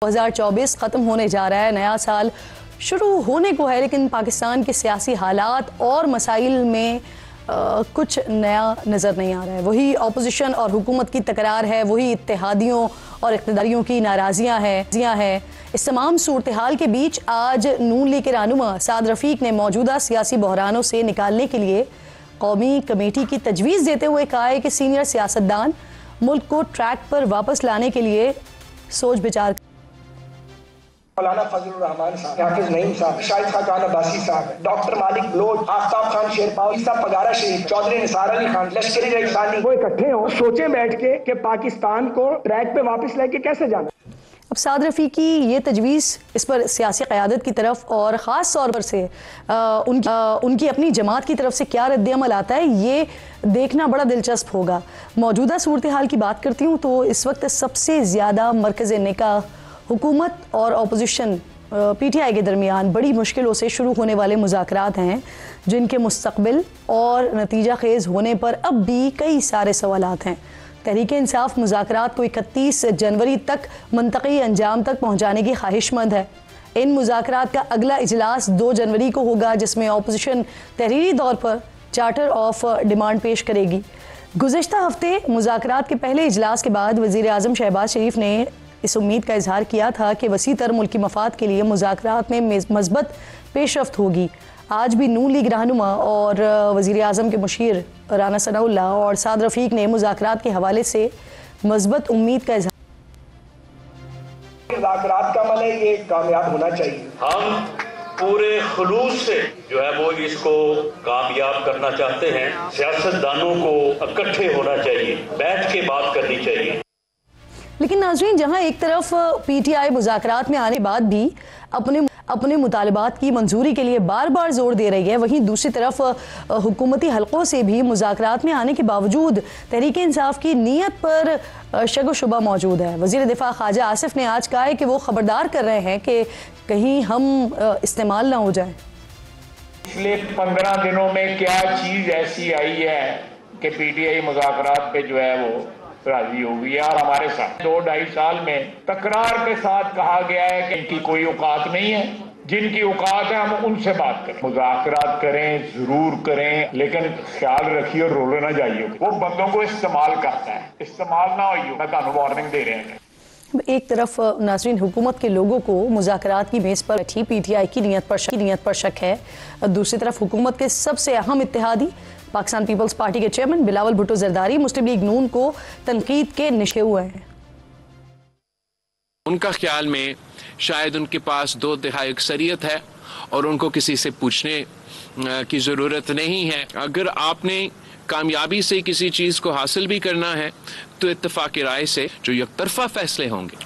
2024 ख़त्म होने जा रहा है, नया साल शुरू होने को है, लेकिन पाकिस्तान के सियासी हालात और मसाइल में कुछ नया नज़र नहीं आ रहा है। वही अपोजिशन और हुकूमत की तकरार है, वही इत्तेहादियों और इक़्तिदारियों की नाराज़ियाँ हैं। इस तमाम सूरत हाल के बीच आज नून लीग के रहनुमा साद रफ़ीक ने मौजूदा सियासी बहरानों से निकालने के लिए कौमी कमेटी की तजवीज़ देते हुए कहा है कि सीनियर सियासतदान मुल्क को ट्रैक पर वापस लाने के लिए सोच विचार। मौलाना फजलुर रहमान साहब, हाफिज नईम साहब, शाहिद खान अब्बासी साहब, डॉक्टर मालिक लोड, आफ्ताब खान शेरपाव, ईसा पगारा शरीफ, चौधरी निसार अली खान, लश्करी रईसानी, वो इकट्ठे हो, सोचे बैठ के कि पाकिस्तान को ट्रैक पे वापस लेके कैसे जाना। अब साद रफ़ीक की ये तजवीज़, इस पर सियासी क़यादत की तरफ और ख़ास तौर पर से उनकी अपनी जमात की तरफ से क्या रद्द-ए-अमल आता है, ये देखना बड़ा दिलचस्प होगा। मौजूदा सूरत हाल की बात करती हूँ तो इस वक्त सबसे ज़्यादा मरकज़ निकाह हुकूमत और अपोजिशन PTI के दरमियान बड़ी मुश्किलों से शुरू होने वाले मुज़ाकरात हैं, जिनके मुस्तक़बिल और नतीजा खेज़ होने पर अब भी कई सारे सवालात हैं। तहरीक-ए-इंसाफ मुज़ाकरात को 31 जनवरी तक मंतक़ी अंजाम तक पहुँचाने की ख्वाहिशमंद है। इन मुज़ाकरात का अगला इजलास 2 जनवरी को होगा, जिसमें अपोजिशन तहरीरी तौर पर चार्टर ऑफ डिमांड पेश करेगी। गुज़िश्ता हफ्ते मुज़ाकरात के पहले इजलास के बाद वज़ीर आज़म शहबाज शरीफ ने इस उम्मीद का इजहार किया था कि वसी तर मुल्की मफाद के लिए मुज़ाकरात में मज़बत पेशरफ्त होगी। आज भी नून लीग रहनुमा और वज़ीर आज़म के मुशीर राना सनाउल्लाह और साद रफ़ीक ने मुज़ाकरात के हवाले से मज़बत उम्मीद का इजहार। मुज़ाकरात का अमल है, ये कामयाब होना चाहिए। हम पूरे खुलूस से जो है वो इसको कामयाब करना चाहते हैं। सियासतदानों को इकट्ठे होना चाहिए, बैठ के बात करनी चाहिए। लेकिन नाज़रीन, जहां एक तरफ PTI मुज़ाकरात में आने के बाद भी अपने मुतालबात की मंजूरी के लिए बार बार जोर दे रही है, वहीं दूसरी तरफ हुकूमती हलकों से भी मुज़ाकरात में आने के बावजूद तहरीक इंसाफ की नीयत पर शक व शुबा मौजूद है। वज़ीर दिफा ख्वाजा आसिफ ने आज कहा है कि वो खबरदार कर रहे हैं कि कहीं हम इस्तेमाल ना हो जाए। पिछले 15 दिनों में क्या चीज़ ऐसी आई है कि PTI मुज़ाकरात पे जो है वो राजी हो गई है, और हमारे साथ 2-2.5 साल में तकरार के साथ कहा गया है कि इनकी कोई औकात नहीं है। जिनकी औकात है हम उनसे बात करें, मुज़ाकरात करें, जरूर करें, लेकिन ख्याल रखिए और रोले ना जाइए। वो बंदों को इस्तेमाल करता है, इस्तेमाल ना होइए। मैं ਤੁਹਾਨੂੰ वार्निंग दे रहे हैं। एक तरफ नाज़रीन हुकूमत के लोगों को मुज़ाकरात की मेज़ पर बैठी PTI की नीयत पर शक है। दूसरी तरफ हुकूमत के सबसे अहम इत्तेहादी पाकिस्तान पीपल्स पार्टी के चेयरमैन बिलावल भुट्टो जरदारी मुस्लिम लीग नून को तनकीद के निशाने हुए हैं। उनका ख्याल में शायद उनके पास 2 तिहाई अक्सरियत है और उनको किसी से पूछने की ज़रूरत नहीं है। अगर आपने कामयाबी से किसी चीज़ को हासिल भी करना है तो इत्तेफाक राय से जो यकतरफा फैसले होंगे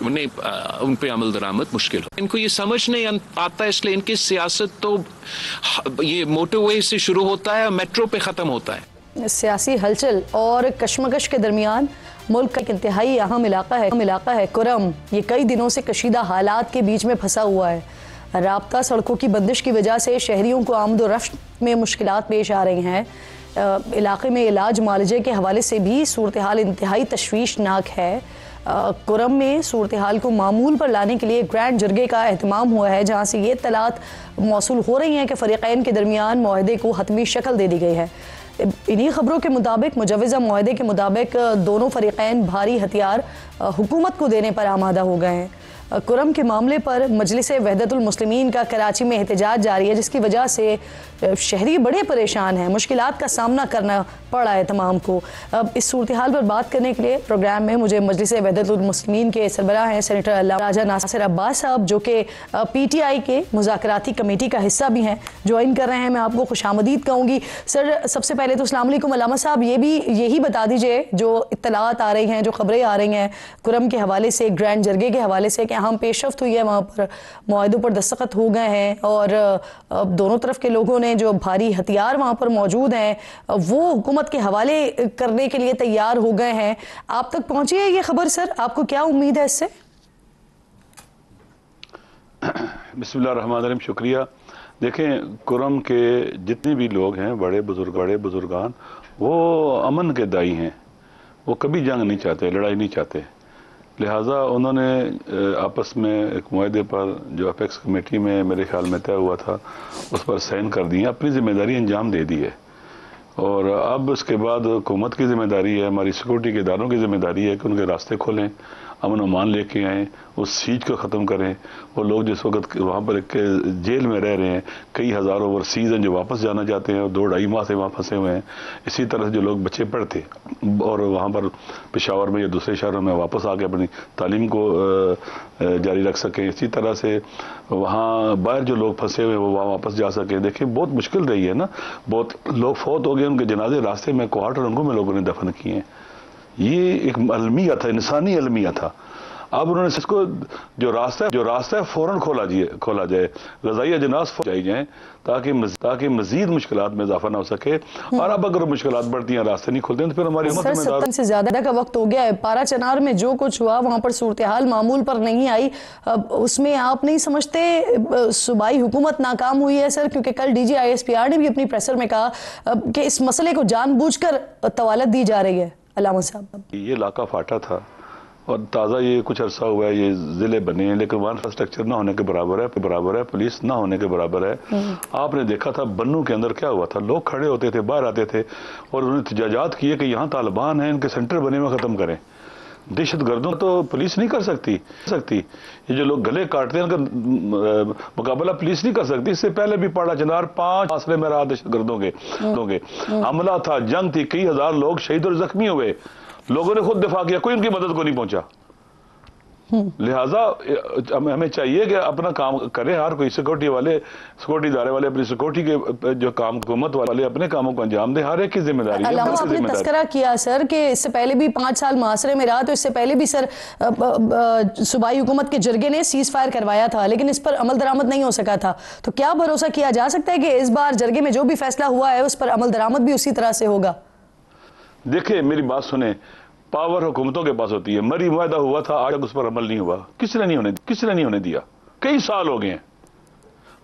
उन पे अमल दरामद मुश्किल हो। इनको ये समझ नहीं आता, इसलिए इनकी सियासत तो ये मोटरवे से शुरू होता है और मेट्रो पे ख़त्म होता है। सियासी हलचल और कशमकश के दरमियान मुल्क का एक इंतहाई अहम इलाका है कुरम। ये कई दिनों से कशीदा हालात के बीच में फंसा हुआ है। राब्ता सड़कों की बंदिश की वजह से शहरियों को आमदोरफ्त में मुश्किलात पेश आ रही हैं। इलाके में इलाज मुआलजे के हवाले से भी सूरत हाल इंतहाई तशवीशनाक है। कुरम में सूरत हाल को मामूल पर लाने के लिए ग्रैंड जरगे का एहतमाम हुआ है, जहाँ से ये इत्तलात मौसूल हो रही हैं कि फ़रीक़ैन के दरमियान मुआहदे को हतमी शक्ल दे दी गई है। इन्हीं खबरों के मुताबिक मुजव्वज़ा मुआहदे के मुताबिक दोनों फ़रीक़ैन भारी हथियार हुकूमत को देने पर आमादा हो गए हैं। कुरम के मामले पर मजलिस वहदतुल मुस्लिमीन का कराची में एहतजाज जारी है, जिसकी वजह से शहरी बड़े परेशान हैं, मुश्किलात का सामना करना पड़ा है तमाम को। अब इस सूरत हाल पर बात करने के लिए प्रोग्राम में मुझे मजलिस वहदतुल मुस्लिमीन के सरबराह हैं सेनेटर अल्लामा राजा नासिर अब्बास साहब, जो कि PTI के मुज़ाकराती कमेटी का हिस्सा भी हैं, ज्वाइन कर रहे हैं। मैं आपको खुशामदीद कहूँगी। सर, सबसे पहले तो अस्सलाम वालेकुम अल्लामा साहब, यही बता दीजिए जो इत्तलात आ रही हैं, जो खबरें आ रही हैं कुरम के हवाले से, ग्रैंड जरगे के हवाले से, हम पेशरफ्त हुई है, वहाँ पर मुआहदों पर दस्तखत हो गए हैं और दोनों तरफ के लोगों ने जो भारी हथियार वहाँ पर मौजूद हैं वो हुकूमत के हवाले करने के लिए तैयार हो गए हैं। आप तक पहुँची है ये खबर सर, आपको क्या उम्मीद है इससे? बिस्मिल्लाहिर्रहमानिर्रहीम, शुक्रिया। देखें, कुरम के जितने भी लोग हैं, बड़े बुजुर्गान, वो अमन के दाई हैं। वो कभी जंग नहीं चाहते, लड़ाई नहीं चाहते। लिहाजा उन्होंने आपस में एक मुआहदे पर जो अपेक्स कमेटी में मेरे ख्याल में तय हुआ था उस पर साइन कर दिए, अपनी जिम्मेदारी अंजाम दे दी है। और अब उसके बाद हुकूमत की जिम्मेदारी है, हमारी सिक्योरिटी के इदारों की जिम्मेदारी है कि उनके रास्ते खोलें, अमन अमान लेके आएँ, उस सीज को ख़त्म करें। वो लोग जिस वक्त वहाँ पर एक जेल में रह रहे हैं, कई हज़ार ओवरसीज़ हैं जो वापस जाना चाहते हैं और 2-2.5 माह से वहाँ फंसे हुए हैं। इसी तरह से जो लोग बच्चे पढ़ते और वहाँ पर पेशावर में या दूसरे शहरों में वापस आके अपनी तालीम को जारी रख सकें, इसी तरह से वहाँ बाहर जो लोग फंसे हुए हैं वो वहाँ वापस जा सकें। देखिए बहुत मुश्किल रही है ना, बहुत लोग फौत हो गए, उनके जनाजे रास्ते में क्वार्टर रंगों में लोगों ने दफन किए हैं। ये एक अलमिया था, इंसानी अलमिया था। अब उन्होंने इसको जो रास्ता है फौरन खोला जाए, ग़ज़ाई अजनास जाई जाएं ताकि मजीद मुश्किलात में इजाफा ना हो सके। और अब अगर मुश्किलात बढ़ती हैं, रास्ते नहीं खुलते हैं, तो फिर हमारी सर 70 से ज्यादा का वक्त हो गया है। पारा चनार में जो कुछ हुआ वहां पर सूरत हाल मामूल पर नहीं आई, उसमें आप नहीं समझते सूबाई हुकूमत नाकाम हुई है सर? क्योंकि कल DG ISPR ने भी अपनी प्रेसर में कहा कि इस मसले को जानबूझकर तवालत दी जा रही है। अलामा साहब, ये इलाका फाटा था और ताज़ा ये कुछ अरसा हुआ है, ये ज़िले बने हैं, लेकिन वहाँ इंफ्रास्ट्रक्चर ना होने के बराबर है, पुलिस ना होने के बराबर है। आपने देखा था बन्नू के अंदर क्या हुआ था, लोग खड़े होते थे, बाहर आते थे और उन्होंने इजाज़त किए कि यहाँ तालिबान हैं, इनके सेंटर बने हुए ख़त्म करें। दहशत गर्दों तो पुलिस नहीं कर सकती। ये जो लोग गले काटते हैं उनका मुकाबला पुलिस नहीं कर सकती। इससे पहले भी पाड़ा चनार 5 आसरे में रहा दहशत गर्दों के हमला था, जंग थी, कई हजार लोग शहीद और जख्मी हुए, लोगों ने खुद दिफा किया, कोई उनकी मदद को नहीं पहुंचा। लिहाजा हमें चाहिए कि अपना काम करें, हर कोई सिक्योरिटी इदारे वाले अपनी सिक्योरिटी के जो काम, हुकूमत वाले अपने कामों को अंजाम दे, हर एक की जिम्मेदारी है। आपने तस्करा किया सर कि इससे पहले भी 5 साल मुआसरे में रहा, तो इससे पहले भी सर सूबाई हुकूमत के जरगे ने सीज फायर करवाया था, लेकिन इस पर अमल दरामद नहीं हो सका था। तो क्या भरोसा किया जा सकता है कि इस बार जरगे में जो भी फैसला हुआ है उस पर अमल दरामद भी उसी तरह से होगा? देखिए मेरी बात सुने, पावर हुकूमतों के पास होती है। मरी मुआहदा हुआ था, आज तक उस पर अमल नहीं हुआ, किसने नहीं होने दिया। कई साल हो गए हैं।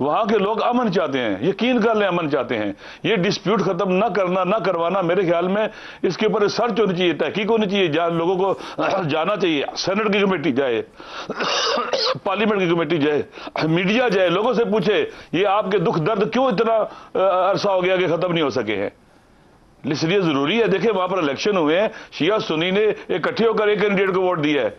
वहां के लोग अमन चाहते हैं, यकीन कर लें अमन चाहते हैं। ये डिस्प्यूट खत्म ना करवाना, मेरे ख्याल में इसके ऊपर रिसर्च होनी चाहिए, तहकीक होनी चाहिए, लोगों को जाना चाहिए। सेनेट की कमेटी जाए, पार्लियामेंट की कमेटी जाए, मीडिया जाए, लोगों से पूछे ये आपके दुख दर्द क्यों इतना अरसा हो गया कि खत्म नहीं हो सके हैं। इसलिए जरूरी है। देखिए वहां पर इलेक्शन हुए हैं, शिया सुन्नी ने इकट्ठे होकर एक कैंडिडेट को वोट दिया है,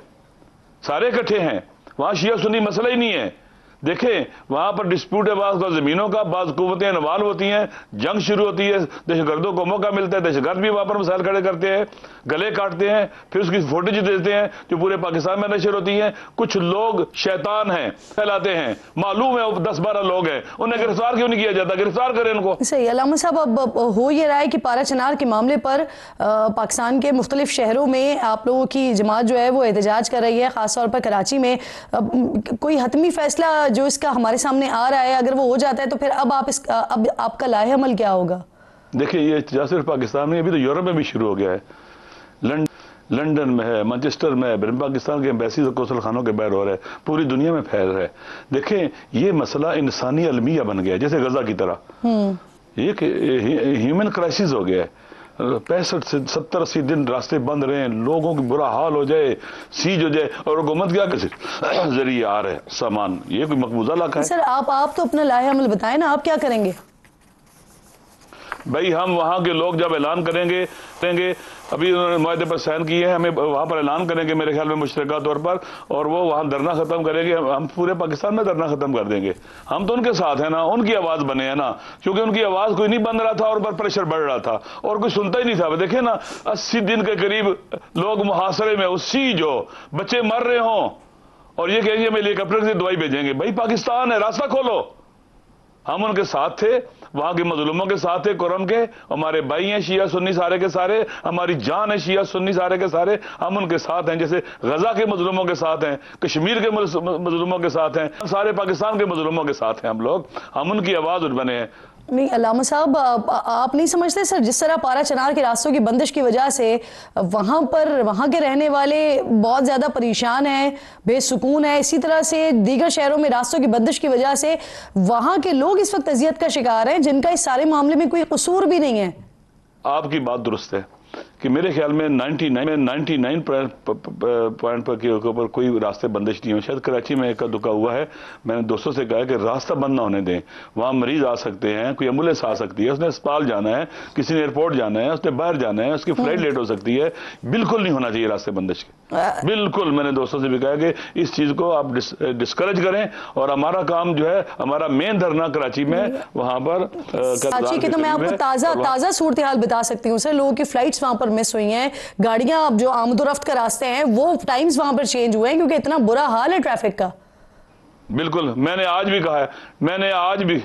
सारे इकट्ठे हैं, वहां शिया सुन्नी मसला ही नहीं है। देखें वहां पर डिस्प्यूट है, बाज़ का जमीनों का, बाज़ हुकूमतें इन्वॉल्व होती हैं, जंग शुरू होती है, दहशतगर्दों को मौका मिलता है, दहशतगर्द भी वहां पर मसाइल खड़े करते हैं, गले काटते हैं, फिर उसकी फुटेज देते हैं जो पूरे पाकिस्तान में नशर होती है। कुछ लोग शैतान हैं, फैलाते हैं, मालूम है 10-12 लोग हैं, उन्हें गिरफ्तार क्यों नहीं किया जाता? गिरफ्तार करें उनको। सही। अलामा साहब, अब हो ये रहा है कि पारा चनार के मामले पर पाकिस्तान के मुख्तलिफ शहरों में आप लोगों की जमात जो है वो एहतजाज कर रही है, खासतौर पर कराची में। कोई हतमी फैसला जो इसका हमारे सामने आ रहा है, अगर वो हो जाता है तो फिर अब आपका लाहे अमल क्या होगा? देखिए ये एहतजाज सिर्फ पाकिस्तान में, अभी तो यूरोप में भी शुरू हो गया है, लंदन में है, मैनचेस्टर में है, पाकिस्तान के एम्बेसी और कौंसल खानों के बाहर हो रहा है, पूरी दुनिया में फैल रहा है। देखें ये मसला इंसानी अलमिया बन गया है, जैसे गजा की तरह। ये ह्यूमन क्राइसिस हो गया है। 65 से 70-80 दिन रास्ते बंद रहे, लोगों की बुरा हाल हो जाए, सीज हो जाए, और हुकूमत क्या कर जरिए आ रहे सामान। ये कोई मकबूजा इलाका है? सर आप तो अपना लाहे अमल बताएं ना, आप क्या करेंगे? भाई हम वहां के लोग जब ऐलान करेंगे, अभी उन्होंने मुआहदे पर साइन किए हैं, हमें वहां पर ऐलान करेंगे मेरे ख्याल में मुश्तरका तौर पर, और वो वहां धरना खत्म करेंगे। हम पूरे पाकिस्तान में धरना खत्म कर देंगे। हम तो उनके साथ हैं ना, उनकी आवाज बने हैं ना, क्योंकि उनकी आवाज कोई नहीं बन रहा था और पर प्रेशर बढ़ रहा था और कोई सुनता ही नहीं था। देखे ना 80 दिन के करीब लोग मुहासरे में, उसी जो बच्चे मर रहे हों और ये कहेंगे मैं हेलीकॉप्टर से दवाई भेजेंगे। भाई पाकिस्तान है, रास्ता खोलो। हम उनके साथ थे, वहां के मजलूमों के साथ थे, कुरम के हमारे भाई हैं, शिया सुन्नी सारे के सारे, हमारी जान है शिया सुन्नी सारे के सारे, हम उनके साथ हैं। जैसे गजा के मजलूमों के साथ हैं, कश्मीर के मजलूमों के साथ हैं, सारे पाकिस्तान के मजलूमों के साथ हैं हम उनकी आवाज बने हैं। नहीं अलामा साहब, आप नहीं समझते सर, जिस तरह पारा चनार के रास्तों की बंदिश की वजह से वहां के रहने वाले बहुत ज्यादा परेशान हैं, बेसुकून है, इसी तरह से दीगर शहरों में रास्तों की बंदिश की वजह से वहां के लोग इस वक्त अजियत का शिकार हैं, जिनका इस सारे मामले में कोई कसूर भी नहीं है। आपकी बात दुरुस्त है, कि मेरे ख्याल में 99 पॉइंट पर के ऊपर कोई रास्ते बंदिश नहीं हो। शायद कराची में एक दुका हुआ है। मैंने दोस्तों से कहा कि रास्ता बंद ना होने दें, वहाँ मरीज आ सकते हैं, कोई एम्बुलेंस आ सकती है, उसने अस्पताल जाना है, किसी ने एयरपोर्ट जाना है, उसने बाहर जाना है, उसकी फ्लाइट लेट हो सकती है। बिल्कुल नहीं होना चाहिए रास्ते बंदिश के, बिल्कुल। मैंने दोस्तों से भी कहा कि इस चीज को आप डिस्करेज करें, और हमारा काम जो है, हमारा मेन धरना कराची में वहां पर कराची के तो मैं आपको ताजा सूरत हाल बता सकती हूँ सर। लोगों की फ्लाइट्स वहां पर मिस हुई हैं, गाड़ियां अब जो आमदोरफ्त का रास्ते हैं वो टाइम्स वहां पर चेंज हुए हैं क्योंकि इतना बुरा हाल है ट्रैफिक का। बिल्कुल, मैंने आज भी कहा है, मैंने आज भी,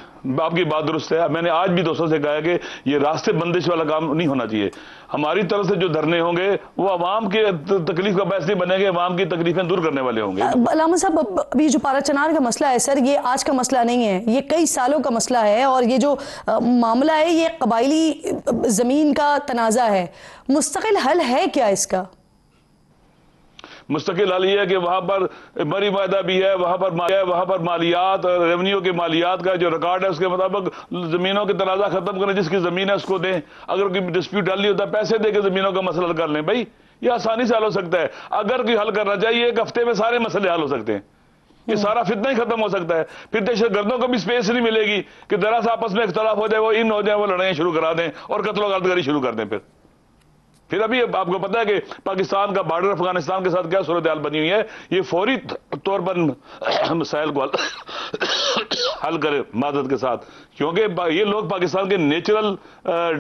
आपकी बात दुरुस्त है, मैंने आज भी दोस्तों से कहा है कि ये रास्ते बंदिश वाला काम नहीं होना चाहिए। हमारी तरफ से जो धरने होंगे वो अवाम के तकलीफ का बायस नहीं बनेंगे, अवाम की तकलीफें दूर करने वाले होंगे। अलामा साहब, अभी जो पारा चनार का मसला है सर, ये आज का मसला नहीं है, ये कई सालों का मसला है, और ये जो मामला है ये कबायली जमीन का तनाजा है। मुस्तकिल हल है क्या इसका? मुस्तकिल हल ये है कि वहां पर मरी मायदा भी है, वहां पर मालियात, रेवेन्यू के मालियात का जो रिकॉर्ड है उसके मुताबिक जमीनों के तनाजा खत्म करें, जिसकी जमीन है उसको दें। अगर कोई डिस्प्यूट हल नहीं होता, पैसे दे के जमीनों का मसला हल कर लें। भाई ये आसानी से हल हो सकता है। अगर कोई हल करना चाहिए, एक हफ्ते में सारे मसले हल हो सकते हैं, ये सारा फितना ही खत्म हो सकता है। फिर दहशतगर्दों को भी स्पेस नहीं मिलेगी कि जरा सा आपस में इख्तलाफ हो जाए, वो इन हो जाए, वो लड़ाई शुरू करा दें और कत्ल गर्दगरी शुरू कर दें। फिर अभी आपको पता है कि पाकिस्तान का बॉर्डर अफगानिस्तान के साथ क्या सूरत हाल बनी हुई है। ये फौरी तौर पर मसाइल को हल करे मदद के साथ, क्योंकि ये लोग पाकिस्तान के नेचुरल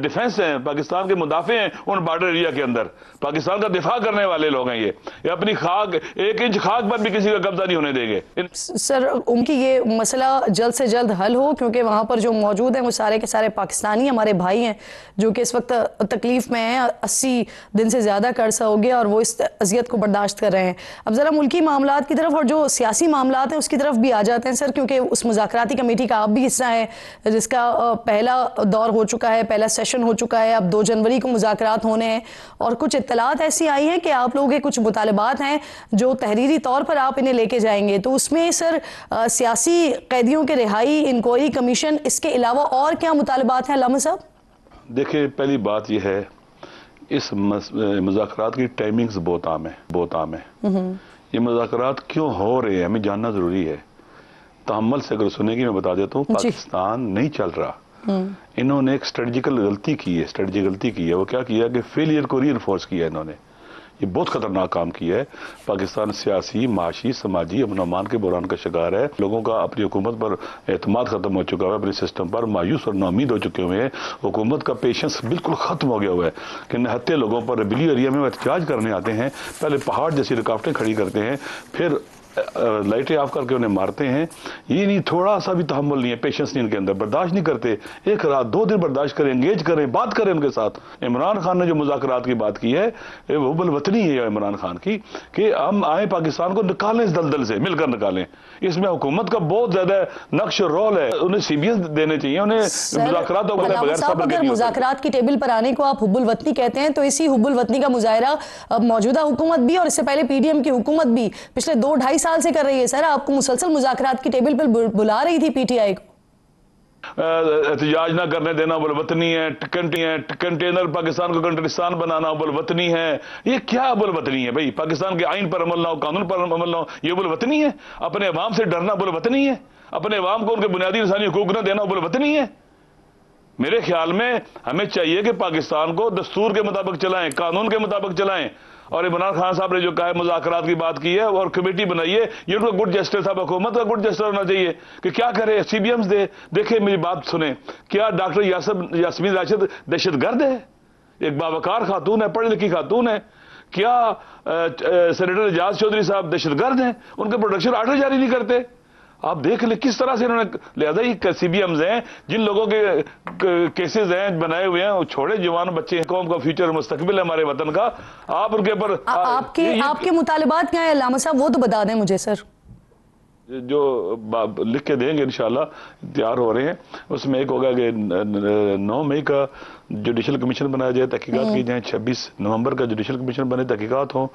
डिफेंस हैं, पाकिस्तान के मुदाफे हैं उन बॉर्डर एरिया के अंदर, पाकिस्तान का दिफा करने वाले लोग हैं। ये अपनी खाक, 1 इंच खाक पर भी किसी का कब्जा नहीं होने देंगे। सर, उनकी ये मसला जल्द से जल्द हल हो, क्योंकि वहां पर जो मौजूद हैं वो सारे के सारे पाकिस्तानी हमारे भाई हैं जो कि इस वक्त तकलीफ में हैं। 80 दिन से ज्यादा का अरसा हो गया और वो इस अजियत को बर्दाश्त कर रहे हैं। अब जरा मुल्की मामलात की तरफ और जो सियासी मामलात हैं उसकी तरफ भी आ जाते हैं सर, क्योंकि उस मुज़ाकराती कमेटी का आप भी हिस्सा है जिसका पहला दौर हो चुका है, पहला सेशन हो चुका है। अब 2 जनवरी को मुज़ाकरात होने हैं और कुछ इत्तलात ऐसी आई हैं कि आप लोगों के कुछ मुतालबात हैं जो तहरीरी तौर पर आप इन्हें लेके जाएंगे। तो उसमें सर सियासी कैदियों के रिहाई, इंक्वायरी कमीशन, इसके अलावा और क्या मुतालबात हैं अल्लामा साहब? देखिए, पहली बात यह है, इस मुज़ाकरात की टाइमिंग्स बहुत आम है। ये मुज़ाकरात क्यों हो रहे हैं हमें जानना जरूरी है। तहम्मुल से अगर सुनेगी मैं बता देता हूँ, पाकिस्तान नहीं चल रहा। इन्होंने एक स्ट्रेटजिकल गलती की है। वो क्या किया कि फेलियर को रीइंफोर्स किया इन्होंने। ये बहुत खतरनाक काम किया है। पाकिस्तान सियासी, माशी, समाजी अमन-अमान के बुरान का शिकार है। लोगों का अपनी हुकूमत पर एतमाद खत्म हो चुका है, अपने सिस्टम पर मायूस और नाउमीद हो चुके हुए हैं। हुकूमत का पेशेंस बिल्कुल खत्म हो गया हुआ है कि निहत्थे लोगों पर रेबेलियन एरिया में एहतजाज करने आते हैं, पहले पहाड़ जैसी रुकावटें खड़ी करते हैं, फिर लाइटें ऑफ करके उन्हें मारते हैं। ये नहीं, थोड़ा सा भी तहम्मुल नहीं है, पेशेंस नहीं इनके अंदर, बर्दाश्त नहीं करते। 1 रात 2 दिन बर्दाश्त करें, एंगेज करें, बात करें उनके साथ। इमरान खान ने जो मुज़ाकरात की बात की है, वो बलवतनी है इमरान खान की कि हम आए पाकिस्तान को निकालें, इस दलदल से मिलकर निकालें। इसमें हुकूमत का बहुत ज्यादा नक्श रोल है। उन्हें सीबीएस देने चाहिए, उन्हें मुज़ाकरात अगर मुज़ाकरात की टेबल पर आने को आप हुब्बुल वतनी कहते हैं, तो इसी हुब्बुल वतनी का मुजाहरा मौजूदा हुकूमत भी और इससे पहले पीडीएम की हुकूमत भी पिछले 2-2.5 साल से कर रही है सर। आपको मुसलसल मुज़ाकरात की टेबल पर बुला रही थी पीटीआई को। एहतजाज ना करने देना बुलवतनी है, कंटेनर पाकिस्तान को कंट्रिस्तान बनाना बुलवतनी है। ये क्या बुलवतनी है भाई? पाकिस्तान के आइन पर अमल ना हो, कानून पर अमल ना हो, ये बुलवतनी है? अपने अवाम से डरना बुलवतनी है? अपने अवाम को उनके बुनियादी इंसानी हुकूक न देना बुलवतनी है? मेरे ख्याल में हमें चाहिए कि पाकिस्तान को दस्तूर के मुताबिक चलाएं, कानून के मुताबिक चलाएं। और इमरान खान साहब ने जो कहा है, मुज़ाकरात की बात की है और कमेटी बनाई है, ये उनका गुड जेस्टर साहब, हुकूमत का गुड जेस्टर होना चाहिए कि क्या करे, सीबीएम्स दे। देखिए मेरी बात सुने, क्या डॉक्टर यास्मीन राशिद दहशतगर्द है? एक बावकार खातून है, पढ़ी लिखी खातून है। क्या सेनेटर एजाज चौधरी साहब दहशतगर्द हैं? उनके प्रोटेक्शन ऑर्डर जारी नहीं करते। आप देख ले किस तरह से इन्होंने, लिहाजा ये सीबीएम्स हैं, जिन लोगों के केसेस हैं बनाए हुए हैं, छोड़े जवान बच्चे हैं, कौम का फ्यूचर मुस्तकबिल है हमारे वतन का। आप उनके ऊपर आपके मुतालिबात क्या है अल्लामा साहब, वो तो बता दें मुझे सर। जो लिख के देंगे इंशाल्लाह, तैयार हो रहे हैं। उसमें एक होगा कि 9 मई का जुडिशल कमीशन बनाया जाए, तहकीकात की जाए, 26 नवंबर का जुडिशल कमीशन बने, तहकीकात हो,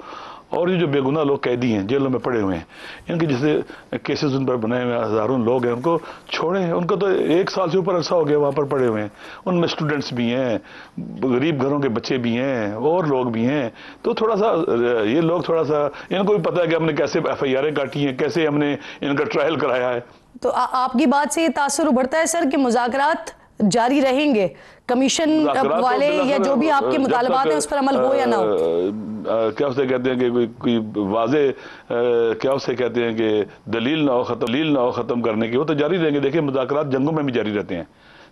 और ये जो बेगुनाह लोग कैदी हैं, जेलों में पड़े हुए हैं, इनके जैसे केसेस उन पर बने हुए हज़ारों लोग हैं, उनको छोड़ें। उनको तो 1 साल से ऊपर अरसा हो गया वहाँ पर पड़े हुए हैं। उनमें स्टूडेंट्स भी हैं, गरीब घरों के बच्चे भी हैं, और लोग भी हैं। तो थोड़ा सा ये लोग थोड़ा सा, इनको भी पता है कि हमने कैसे FIR काटी हैं, कैसे हमने इनका ट्रायल कराया है। तो आपकी बात से ये तासुर उभरता है सर कि मुज़ाकरात जारी रहेंगे, कमीशन वाले या जो भी आपके मुतालबात हैं उस पर अमल हो या ना हो? क्या उसे कहते हैं कि कोई वाजे क्या उसे कहते हैं कि दलील ना हो ख़त्म करने की, वो तो जारी रहेंगे। देखिए, मुज़ाकरात जंगों में भी जारी रहते हैं,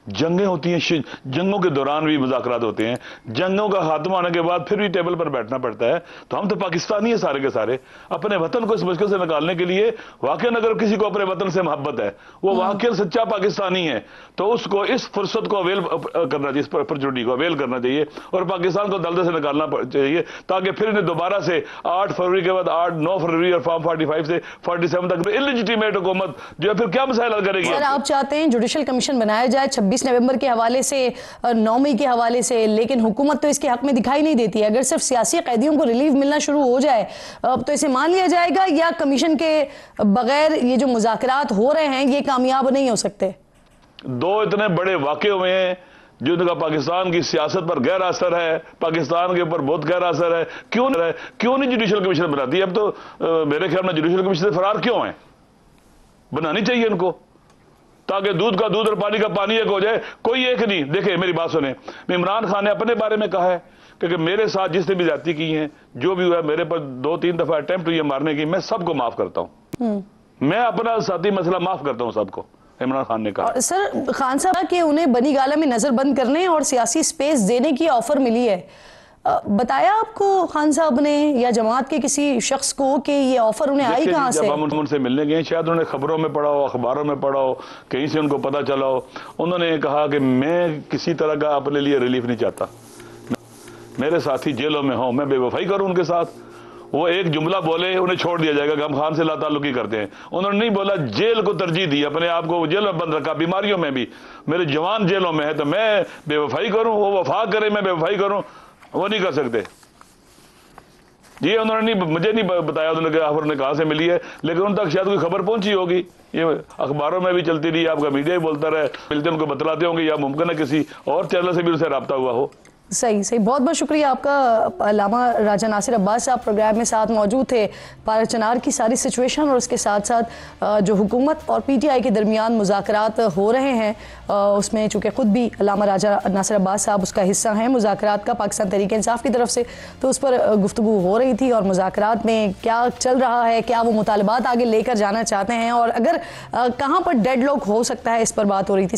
जंगें होती हैं, जंगों के दौरान भी मुज़ाकरात होते हैं, जंगों का खात्मा होने के बाद फिर भी टेबल पर बैठना पड़ता है। तो हम तो पाकिस्तानी है सारे के सारे, अपने वतन को इस मुश्किल से निकालने के लिए वाकई अगर किसी को अपने वतन से मोहब्बत है, वो वाकई सच्चा पाकिस्तानी है, तो उसको इस फुर्सत को अवेल करना चाहिए, इस अपॉर्चुनिटी को अवेल करना चाहिए और पाकिस्तान को दलदल से निकालना चाहिए, ताकि फिर इन्हें दोबारा से 8 फरवरी के बाद 9 फरवरी और फॉर्म 45 से 47 तक इलिजिटिमेट हुकूमत जो है फिर क्या मसाइल हल करेगी? सर, आप चाहते हैं जुडिशल कमीशन बनाया जाए 26 नवंबर के हवाले से, 9 मई के हवाले से, लेकिन हुकूमत तो इसके हक में दिखाई नहीं देती है। अगर सिर्फ सियासी कैदियों को रिलीफ मिलना शुरू हो जाए तो इसे मान लिया जाएगा, या कमीशन के बगैर ये जो मुज़ाकरात हो रहे हैं ये कामयाब नहीं हो सकते? 2 इतने बड़े वाक़े हुए हैं जिनका पाकिस्तान की सियासत पर गहरा असर है, पाकिस्तान के ऊपर बहुत गहरा असर है। क्यों नहीं जुडिशल कमीशन बनाती? अब तो मेरे ख्याल में जुडिशल कमीशन से फरार क्यों है? बनानी चाहिए इनको, ताकि दूध का दूध और पानी का पानी एक हो जाए, कोई एक नहीं। देखिए, मेरी बात सुने, इमरान खान ने अपने बारे में कहा है कि मेरे साथ जिसने भी ज्यादती की है, जो भी हुआ, मेरे पर 2-3 दफा अटेम्प्ट हुई है मारने की, मैं सबको माफ करता हूं, मैं अपना साथी मसला माफ करता हूं सबको, इमरान खान ने कहा। सर, खान साहब कि उन्हें बनी गाला में नजरबंद करने और सियासी स्पेस देने की ऑफर मिली है, बताया आपको खान साहब ने या जमात के किसी शख्स को कि ये ऑफर उन्हें आई कहां से? जब हम उनसे मिलने गए, शायद उन्होंने खबरों में पढ़ा हो, अखबारों में पढ़ा हो, कहीं से उनको पता चला हो। उन्होंने कहा कि मैं किसी तरह का अपने लिए रिलीफ नहीं चाहता, मेरे साथी जेलों में हो, मैं बेवफाई करूं उनके साथ। वो एक जुमला बोले, उन्हें छोड़ दिया जाएगा कि हम खान से लाताल्लुकी करते हैं। उन्होंने नहीं बोला, जेल को तरजीह दी, अपने आप को जेल में बंद रखा, बीमारियों में भी। मेरे जवान जेलों में है तो मैं बेवफाई करूं, वो वफा करे, मैं बेवफाई करूं, वो नहीं कर सकते। ये उन्होंने नहीं, मुझे नहीं बताया उन्होंने कहां से मिली है, लेकिन उन तक शायद कोई खबर पहुंची होगी, ये अखबारों में भी चलती रही, आपका मीडिया भी बोलता रहे, मिलते उनको बतलाते होंगे, या मुमकिन है किसी और चैनल से भी उनसे रब्ता हुआ हो। सही सही, बहुत बहुत शुक्रिया आपका। अल्लामा राजा नासिर अब्बास साहब प्रोग्राम में साथ मौजूद थे। पारा चनार की सारी सिचुएशन और उसके साथ साथ जो हुकूमत और PTI के दरमियान मुज़ाकरात हो रहे हैं, उसमें चूँकि ख़ुद भी अल्लामा राजा नासिर अब्बास साहब उसका हिस्सा हैं मुज़ाकरात का पाकिस्तान तहरीक इंसाफ की तरफ से, तो उस पर गुफ्तगू हो रही थी और मुज़ाकरात में क्या चल रहा है, क्या वो मुतालबात आगे लेकर जाना चाहते हैं और अगर कहाँ पर डेडलॉक हो सकता है, इस पर बात हो रही थी।